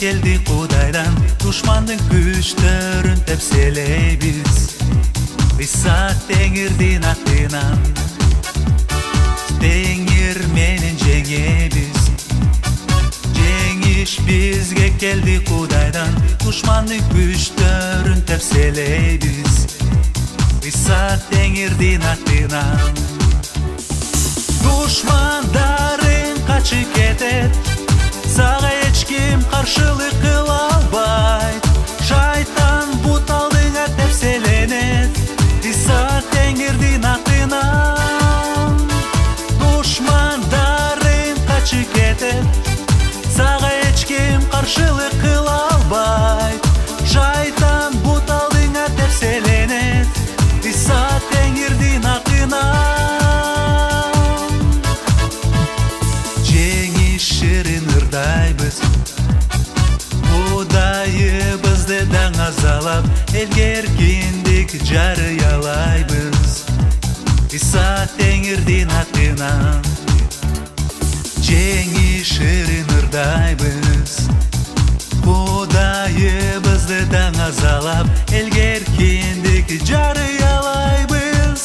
келди Кудайдан, душмандын күчтөрүн тепселейбиз. Иса Теңирдин атынан, Теңир менен жеңебиз. Жеңиш бизге келди Кудайдан, душмандын күчтөрүн тепселейбиз. Иса Теңирдин атынан. Душмандарың качып кетет, сага эч ким каршылык кыла албайт. Шайтан бут алдыңа тепселенет, Иса Теңирдин атынан. Душмандарың качып кетет, сага эч ким каршылык кыла албайт. Шайтан бут алдыңа тепселенет, Иса Теңирдин атынан. Жеңиштерин ырдайбыз, Кудайыбызды даңазалап, элге эркиндик жарыялайбыз. Иса Теңирдин атынан. Жеңиштерин ырдайбыз, Кудайыбызды даңазалап, элге эркиндик жарыялайбыз.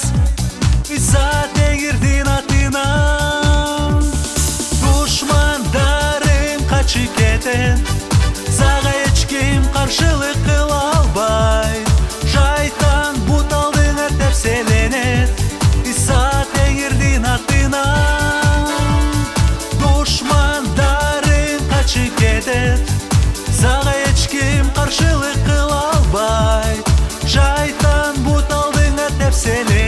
Иса Теңирдин атынан. Душмандарым качып кетет, сага эч ким каршылык кыла албайт. Шайтан бут алдыңа тепселенет, Иса Теңирдин атынан. Душмандарым качып кетет, сага эч ким каршылык кыла албайт. Шайтан бут алдыңа тепселенет.